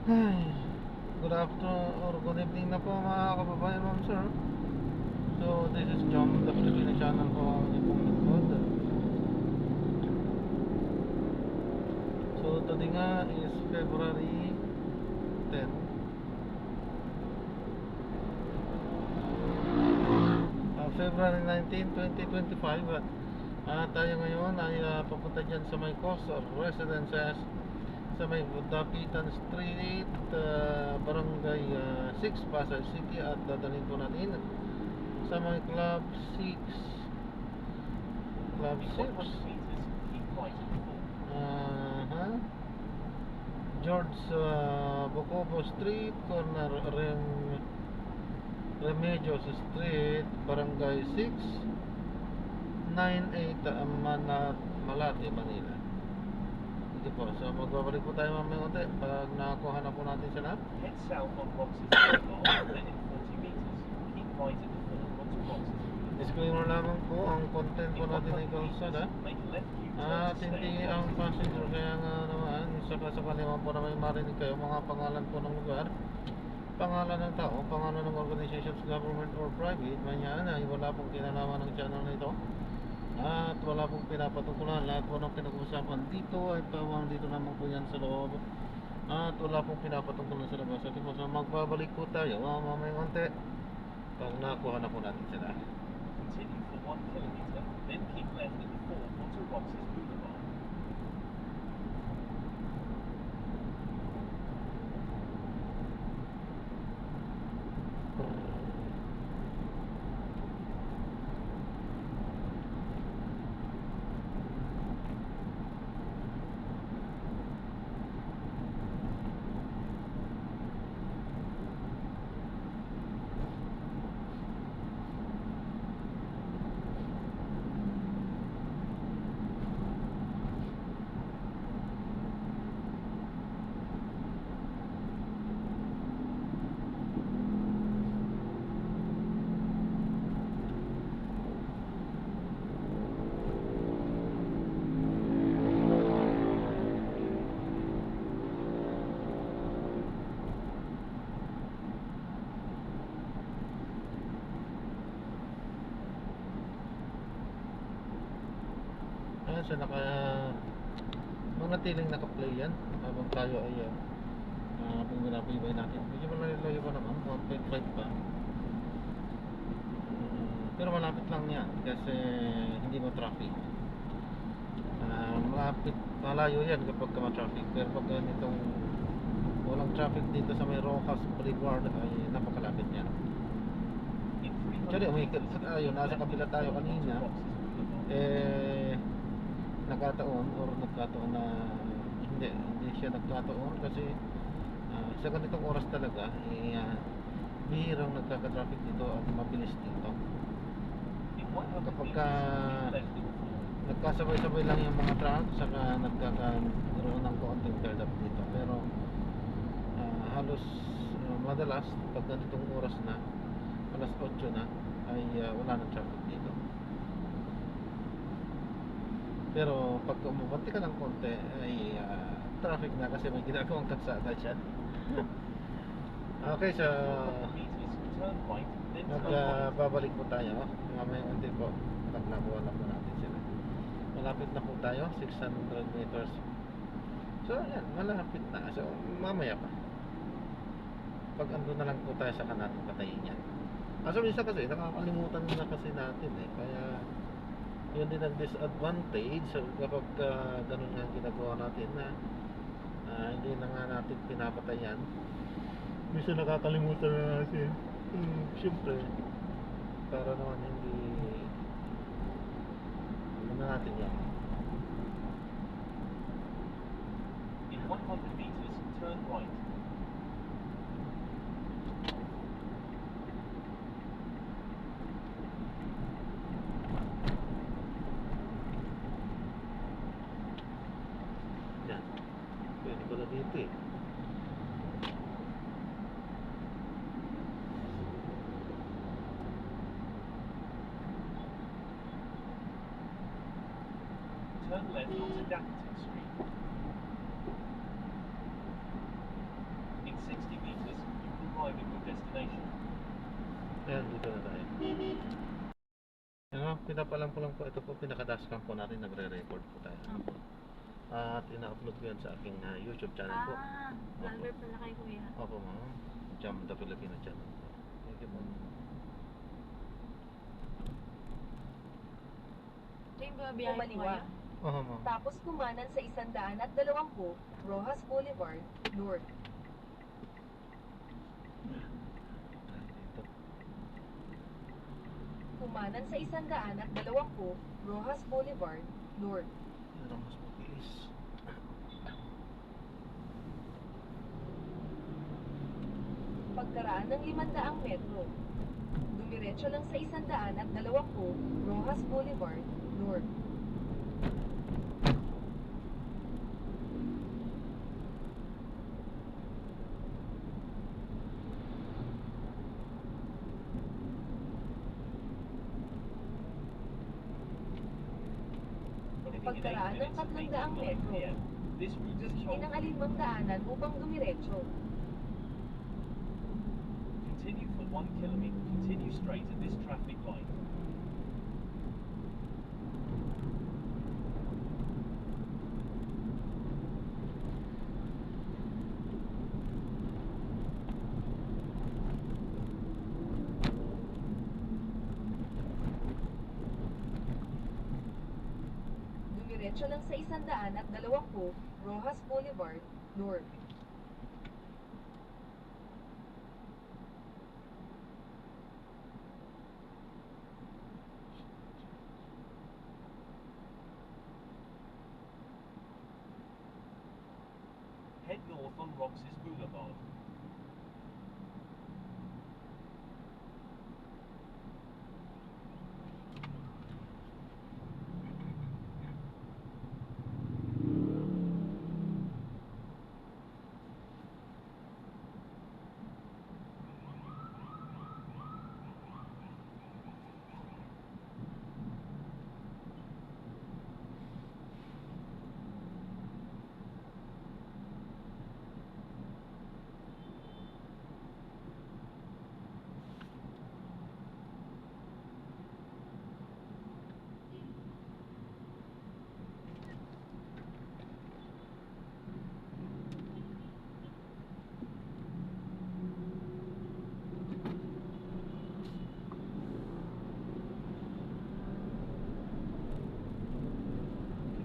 Ay, good afternoon or good evening na po mga kababayan, ma'am sir. So this is John, the Filipino channel po ang inyong lingkod. So today nga is February 10, February 19, 2025. Tayo ngayon ay papunta dyan sa may coastal residences sa may Dapitan Street, Barangay 6, Pasay City, at dadalhin po natin sa may Club 6. Club 6. George Bocobo Street, corner Remedios Street, Barangay 6, 98 Malate, Manila. Sige po, so magbabalik po tayo mamaya unti pag nakakuha na po natin siya na. Head south on Boxes Boulevard, then in 40 meters. Keep right at the corner onto Boxes. Disclaimer lamang po, ang content po natin ay kalsada at hindi ang passenger, kaya nga naman sakali man po na may marinig kayo mga pangalan po ng lugar, pangalan ng tao, pangalan ng organizations, government or private, manyan ay wala pong kinalaman ng channel na ito at wala pong pinapatungkulan. Lahat po ng pinag-usapan dito ay pawang dito naman po yan sa loob at wala pong pinapatungkulan sa labas. At so magbabalik po tayo mamaya konti pag nakuha na po natin sila. Continue for 1 kilometer, then keep left at the fork onto Boxes Boulevard. Ayan siya, manatiling naka-play yan habang tayo ay pinapaybay natin. Medyo malalayo pa naman, 1.5 pa. Pero malapit lang yan kasi hindi mo traffic. Malayo yan kapag ma-traffic. Pero pag ganitong walang traffic dito sa may Rojas Boulevard ay napakalapit yan. Actually, umikot tayo, nasa kabila tayo kanina. Nagkataon na hindi siya nagkataon kasi sa ganitong oras talaga bihirang nagkaka-traffic dito at mabilis dito. Kapag nagkasabay-sabay lang yung mga truck, saka nagkakaroon ng konting build up dito, pero halos madalas pag ganitong oras na alas 8 na ay wala nang traffic dito. Pero pag umubanti ka ng konti ay traffic na kasi may ginagawang kalsada dyan. Okay, so magbabalik po tayo mamaya unti po pag nakuha na po natin sila. Malapit na po tayo, 600 meters. So ayan, malapit na. So mamaya pa pag ando na lang po tayo sa natin patayin yan. Minsan kasi nakakalimutan na kasi natin kaya yun din ang disadvantage kapag ganun nga ginagawa natin na hindi na nga natin pinapatayan. Minsan nakakalimutan na natin. Siyempre para naman hindi na natin yan. In 100 meters, turn right. Yan. Pwede pala dito Turn left onto Dapitan Street. destination. Ayan, dito na tayo. Ano, pinapalam ko lang po, ito po, pinaka-dashcam po natin, nagre-record po tayo. Opo. At ina-upload ko yan sa aking YouTube channel po. Follower pala kay Kuya. Opo, ma'am. Jam the Filipino channel po. Thank you po. Ito yung babiyahe ko Kumaliwa. ngayon. Oo, ma'am. Tapos kumanan sa 120 Rojas Boulevard, North. Dito. Kumanan sa 120 Rojas Boulevard, North. Yan ang mas mabilis. Pagkaraan ng 500 metro. Dumiretso lang sa 120 Rojas Boulevard, North. Beginning in 8 Pagkaraan ng minutes of 300 8:09 metro. p.m. This route is Gamitin tolled. ang alinmang daanan upang dumiretso. Continue for 1 kilometer. Continue straight at this traffic light. Dumiretso lang sa 120 Rojas Boulevard, North. Head north on Roxas Boulevard.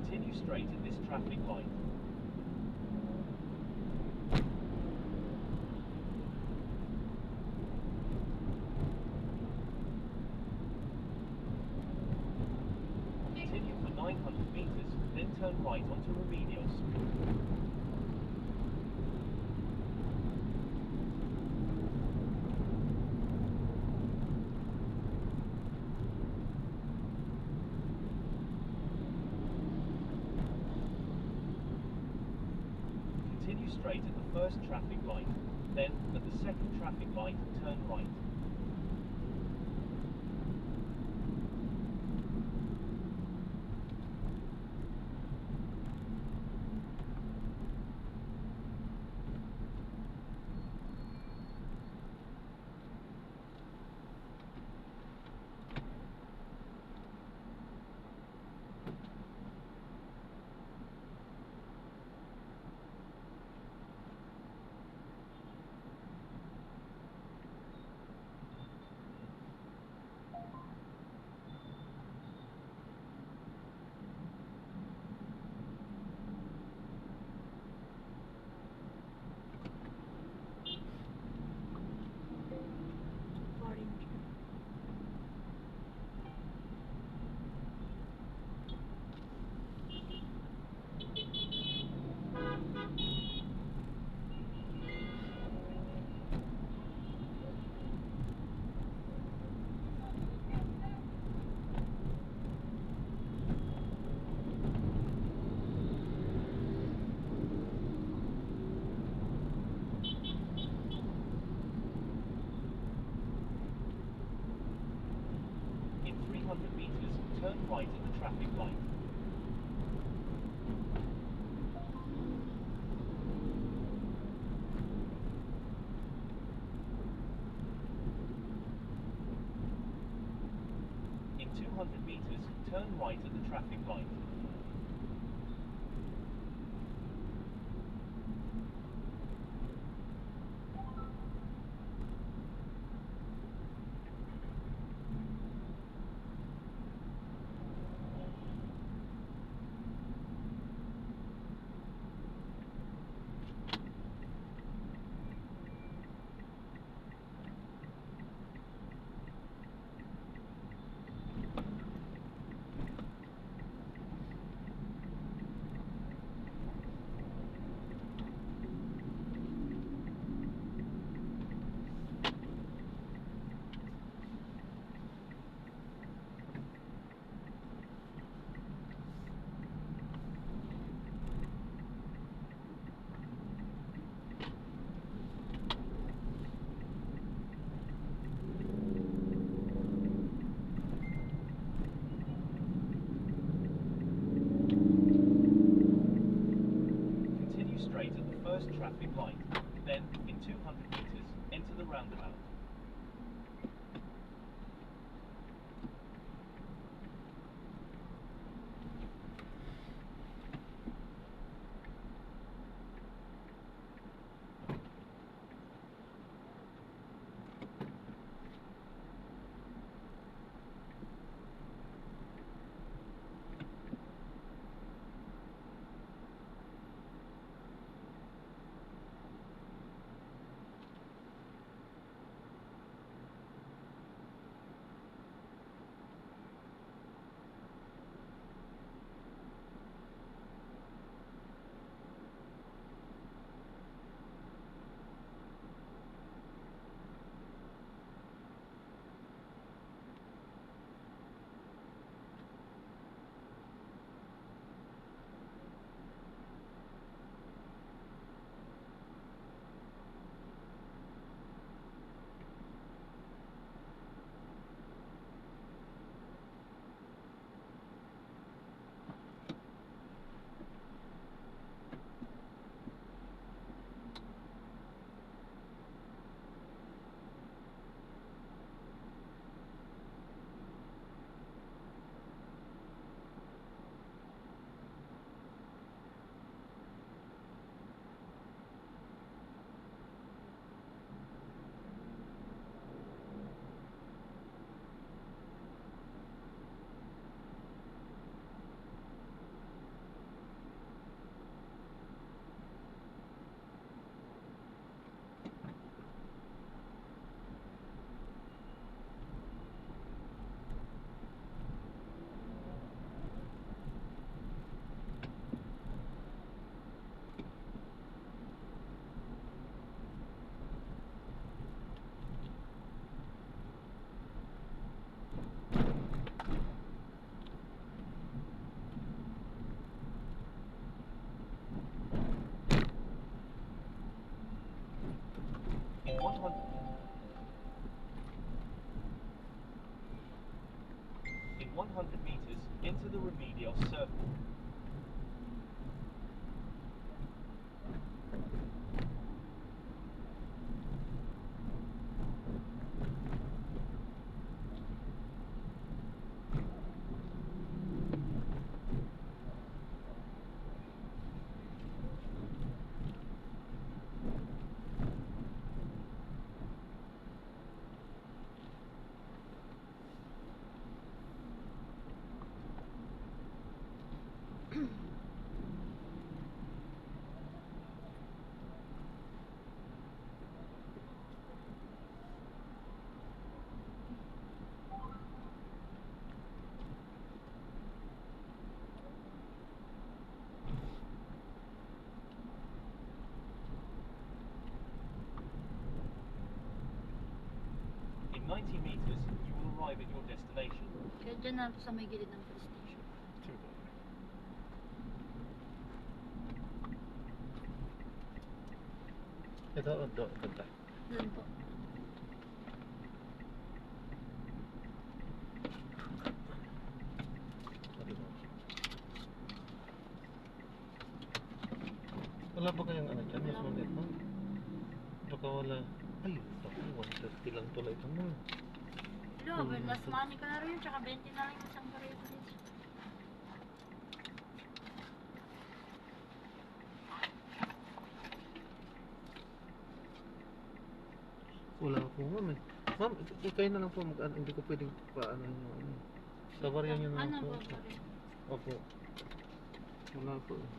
Continue straight at this traffic light. Continue for 900 meters, then turn right onto Remedios. Continue straight at the first traffic light. Then, at the second traffic light, turn right. Orange. In 300 meters, turn right at the traffic light. Turn right at the traffic light. Continue straight at the first traffic light. Then, in 200 meters, enter the roundabout. In 100 In 100 meters, enter the Remedios circle. In 90 meters, you will arrive at your destination. Kaya dyan na sa may gilid ng police station. Ito, ito. Doon po. Wala ba kayong ano dyan? Mas Wala. maliit mo? Baka wala. Ay, ako, 130 lang tuloy ito mo. Hello, last money ko na rin yun, tsaka 20 na lang yung isang karito dito. Wala po ma'am eh. Ma'am, kayo na lang po hindi ko pwedeng paano yung ano. Tabaryan nyo na lang Ano po. ba rin? Opo. Wala po eh.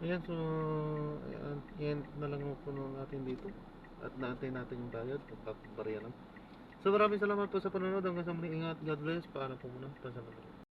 Ayan, so, ayan, yan na lang po natin dito. At naantay natin yung bayad, pagbarya lang. So, maraming salamat po sa panonood. Hanggang sa muli, ingat. God bless. Paalam po muna. Pasalamat.